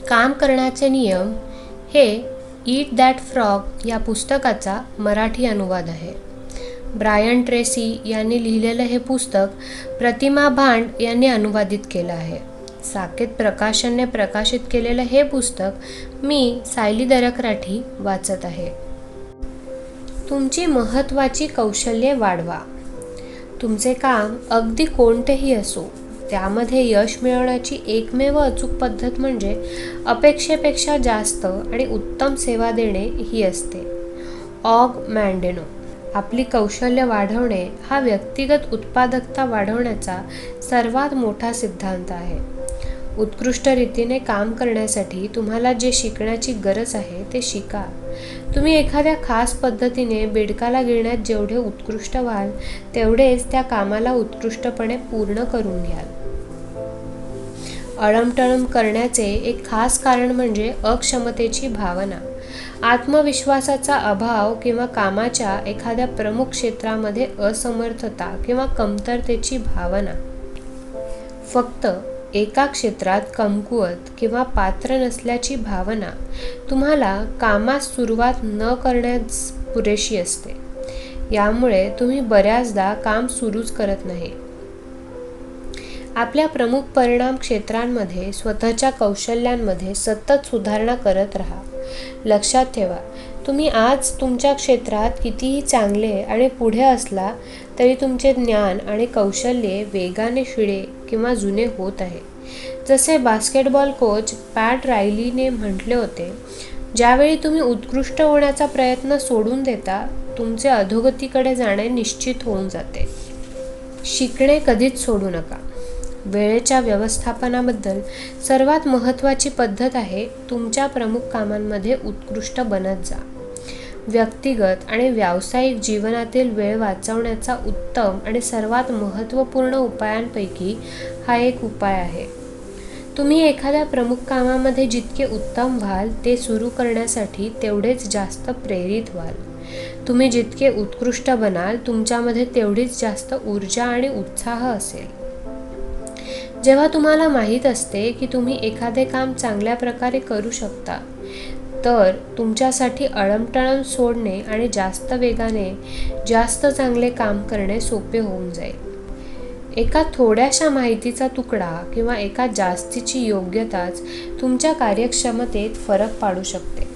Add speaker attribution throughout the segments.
Speaker 1: काम करण्याचे नियम हे ईट दॅट फ्रॉग या पुस्तकाचा मराठी अनुवाद आहे. ब्रायन ट्रेसी यांनी लिहिलेलं हे पुस्तक प्रतिमा भांड यांनी अनुवादित केलं आहे. साकेत प्रकाशनने प्रकाशित केलेलं हे पुस्तक मी सायली दरकराठी वाचत आहे. तुमची महत्त्वाची कौशल्ये वाढवा. तुमचे काम अगदी कोणतेही असो, त्यामध्ये यश मिळवण्याची एकमेव अचूक पद्धत म्हणजे अपेक्षेपेक्षा जास्त आणि उत्तम सेवा देणे ही असते. ऑग मॅन्डेनो. आपली कौशल्य वाढवणे हा व्यक्तिगत उत्पादकता वाढवण्याचा सर्वात मोठा सिद्धांत आहे. उत्कृष्ट रीतीने काम करण्यासाठी तुम्हाला जे शिकण्याची गरज आहे ते शिका. तुम्ही एखाद्या खास पद्धतीने बेडकाला गिळण्यात जेवढे उत्कृष्ट व्हाल तेवढेच त्या कामाला उत्कृष्टपणे पूर्ण करून घ्याल. अळमटळम करण्याचे एक खास कारण म्हणजे अक्षमतेची भावना, आत्मविश्वासाचा अभाव किंवा कामाच्या एखाद्या प्रमुख क्षेत्रामध्ये असमर्थता किंवा कमतरतेची भावना. फक्त एका क्षेत्रात कमकुवत किंवा पात्र नसल्याची भावना तुम्हाला कामास सुरुवात न करण्यास पुरेशी असते. यामुळे तुम्ही बऱ्याचदा काम सुरूच करत नाही. आपल्या प्रमुख परिणाम क्षेत्रांमध्ये स्वतःच्या कौशल्यांमध्ये सतत सुधारणा करत राहा. लक्षात ठेवा, तुम्ही आज तुमच्या क्षेत्रात कितीही चांगले आणि पुढे असला तरी तुमचे ज्ञान आणि कौशल्ये वेगाने शिळे किंवा जुने होत आहे. जसे बास्केटबॉल कोच पॅट रायलीने म्हटले होते, ज्यावेळी तुम्ही उत्कृष्ट होण्याचा प्रयत्न सोडून देता, तुमचे अधोगतीकडे जाणे निश्चित होऊन जाते. शिकणे कधीच सोडू नका. वेळेच्या व्यवस्थापनाबद्दल सर्वात महत्त्वाची पद्धत आहे तुमच्या प्रमुख कामांमध्ये उत्कृष्ट बनत जा. व्यक्तिगत आणि व्यावसायिक जीवनातील वेळ वाचवण्याचा उत्तम आणि सर्वात महत्त्वपूर्ण उपायांपैकी हा एक उपाय आहे. तुम्ही एखाद्या प्रमुख कामामध्ये जितके उत्तम व्हाल ते सुरू करण्यासाठी तेवढेच जास्त प्रेरित व्हाल. तुम्ही जितके उत्कृष्ट बनाल तुमच्यामध्ये तेवढीच जास्त ऊर्जा आणि उत्साह असेल. जेव्हा तुम्हाला माहीत असते की तुम्ही एखादे काम चांगल्या प्रकारे करू शकता, तर तुमच्यासाठी अळमटळम सोडणे आणि जास्त वेगाने जास्त चांगले काम करणे सोपे होऊन जाईल. एका थोड्याशा माहितीचा तुकडा किंवा एका जास्तीची योग्यताच तुमच्या कार्यक्षमतेत फरक पाडू शकते.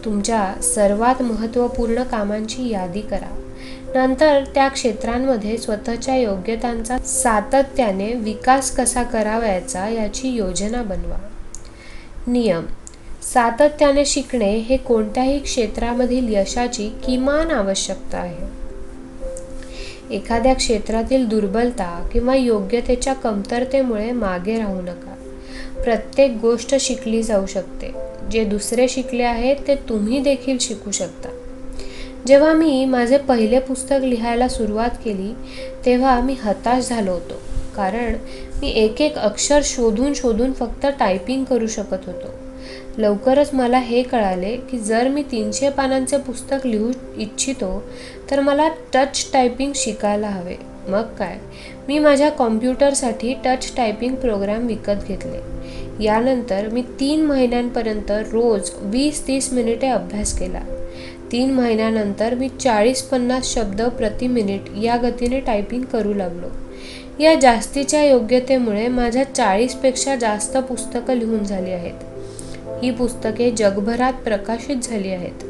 Speaker 1: तुमच्या सर्वात महत्त्वपूर्ण कामांची यादी करा. नंतर त्या क्षेत्रांमध्ये स्वतःच्या योग्यतांचा सातत्याने विकास कसा करावयाचा याची योजना बनवा. नियम: सातत्याने शिकणे हे कोणत्याही क्षेत्रामधील यशाची किमान आवश्यकता आहे. एखाद्या क्षेत्रातील दुर्बलता किंवा योग्यतेच्या कमतरतेमुळे मागे राहू नका. प्रत्येक गोष्ट शिकली जाऊ शकते. जे दुसरे शिकले आहे ते तुम्ही देखील शिकू शकता. जेव्हा मी माझे पहिले पुस्तक लिहायला सुरुवात केली तेव्हा मी हताश झालो होतो, कारण मी एक एक अक्षर शोधून फक्त टायपिंग करू शकत होतो. लवकरच मला हे कळाले की जर मी 300 पानांचे पुस्तक लिहू इच्छितो तर मला टच टायपिंग शिकायला हवे. मग काय, मी माझ्या कॉम्प्युटरसाठी टच टायपिंग प्रोग्राम विकत घेतले. यानंतर मी 3 महिन्यांपर्यंत रोज 20-30 मिनिटे अभ्यास केला. 3 महिन्यानंतर मी 40-50 शब्द प्रति मिनिट या गतीने टायपिंग करू लागलो. या जास्तीच्या योग्यतेमुळे माझ्या 40पेक्षा जास्त पुस्तकं लिहून झाली आहेत. ही पुस्तके जगभरात प्रकाशित झाली आहेत.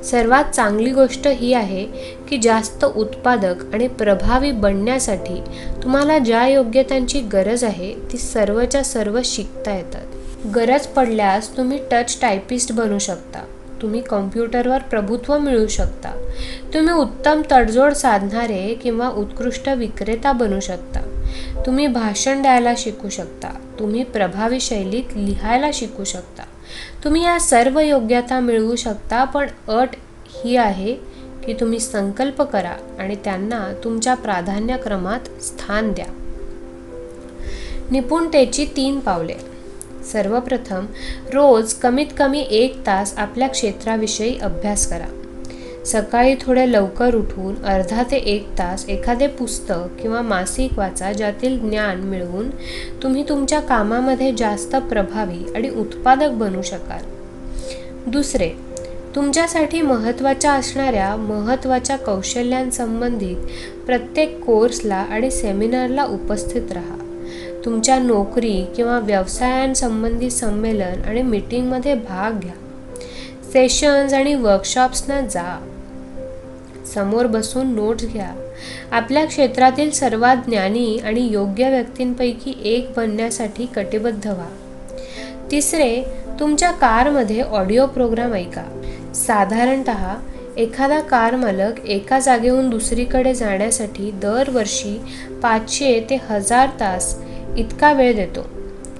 Speaker 1: सर्वात चांगली गोष्ट ही आहे की जास्त उत्पादक आणि प्रभावी बनण्यासाठी तुम्हाला ज्या योग्यतांची गरज आहे ती सर्वच्या सर्व शिकता येतात. गरज पडल्यास तुम्ही टच टायपिस्ट बनू शकता. तुम्ही कॉम्प्युटरवर प्रभुत्व मिळवू शकता. तुम्ही उत्तम तडजोड साधणारे किंवा उत्कृष्ट विक्रेता बनू शकता. तुम्ही भाषण द्यायला शिकू शकता. तुम्ही प्रभावी शैलीत लिहायला शिकू शकता. तुम्ही या सर्व योग्यता मिळवू शकता, पण अट ही आहे की तुम्ही संकल्प करा आणि त्यांना तुमच्या प्राधान्यक्रमात स्थान द्या. निपुणतेची 3 पावले. सर्वप्रथम, रोज कमीत कमी 1 तास आपल्या क्षेत्राविषयी अभ्यास करा. सकाळी थोडे लवकर उठून अर्धा ते 1 तास एखादे पुस्तक किंवा मासिक वाचा, ज्यातील ज्ञान मिळवून तुम्ही तुमच्या कामामध्ये जास्त प्रभावी आणि उत्पादक बनू शकाल. दुसरे, तुमच्यासाठी महत्त्वाच्या असणाऱ्या महत्त्वाच्या कौशल्यांसंबंधित प्रत्येक कोर्सला आणि सेमिनारला उपस्थित राहा. तुमच्या नोकरी किंवा व्यवसायांसंबंधी संमेलन आणि मीटिंगमध्ये भाग घ्या. सेशन्स आणि वर्कशॉप्सना जा. समोर बसून नोट्स घ्या. आपल्या क्षेत्रातील सर्वात ज्ञानी आणि योग्य व्यक्तींपैकी एक बनण्यासाठी कटिबद्ध व्हा. तिसरे, तुमच्या कारमध्ये ऑडिओ प्रोग्राम ऐका. साधारणतः एखादा कार मालक एका जागेहून दुसरीकडे जाण्यासाठी दरवर्षी 500 ते 1000 तास इतका वेळ देतो.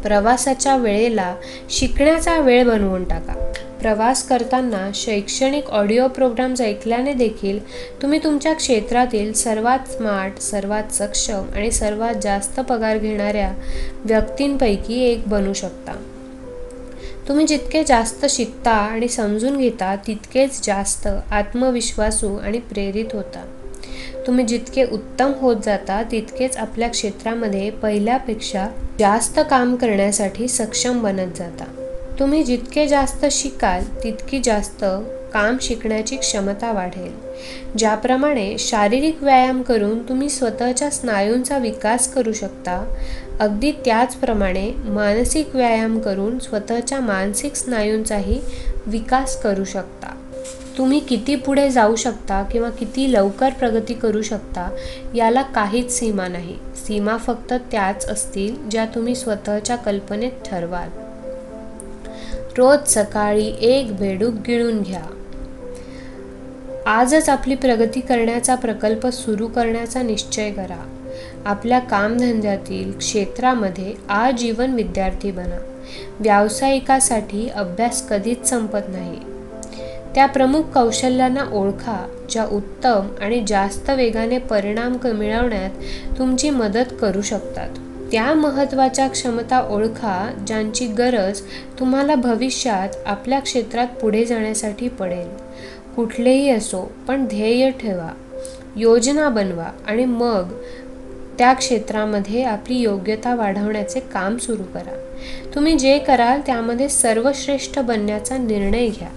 Speaker 1: प्रवासाच्या वेळेला शिकण्याचा वेळ बनवून टाका. प्रवास करताना शैक्षणिक ऑडिओ प्रोग्राम्स ऐकल्याने देखील तुम्ही तुमच्या क्षेत्रातील सर्वात स्मार्ट, सर्वात सक्षम आणि सर्वात जास्त पगार घेणाऱ्या व्यक्तींपैकी एक बनू शकता. तुम्ही जितके जास्त शिकता आणि समजून घेता, तितकेच जास्त आत्मविश्वासू आणि प्रेरित होता. तुम्ही जितके उत्तम होत जाता, तितकेच आपल्या क्षेत्रामध्ये पहिल्यापेक्षा जास्त काम करण्यासाठी सक्षम बनत जाता. तुम्ही जितके जास्त शिकाल, तितकी जास्त काम शिकण्याची क्षमता वाढेल. ज्याप्रमाणे शारीरिक व्यायाम करून तुम्ही स्वतःच्या स्नायूंचा विकास करू शकता, अगदी त्याचप्रमाणे मानसिक व्यायाम करून स्वतःच्या मानसिक स्नायूंचाही विकास करू शकता. तुम्ही किती पुढे जाऊ शकता किंवा किती लवकर प्रगती करू शकता, याला काहीच सीमा नाही. सीमा फक्त त्याच असतील ज्या तुम्ही स्वतःच्या कल्पनेत ठरवाल. रोज सकाळी एक बेडूक गिळून घ्या. आजच आपली प्रगती करण्याचा प्रकल्प सुरू करण्याचा निश्चय करा. आपल्या कामधंद्यातील क्षेत्रामध्ये आजीवन विद्यार्थी बना. व्यावसायिकासाठी अभ्यास कधीच संपत नाही. त्या प्रमुख कौशल्यांना ओळखा, ज्या उत्तम आणि जास्त वेगाने परिणाम मिळवण्यात तुमची मदत करू शकतात. त्या महत्त्वाच्या क्षमता ओळखा, ज्यांची गरज तुम्हाला भविष्यात आपल्या क्षेत्रात पुढे जाण्यासाठी पडेल. कुठलेही असो, पण ध्येय ठेवा, योजना बनवा आणि मग त्या क्षेत्रामध्ये आपली योग्यता वाढवण्याचे काम सुरू करा. तुम्ही जे कराल त्यामध्ये सर्वश्रेष्ठ बनण्याचा निर्णय घ्या.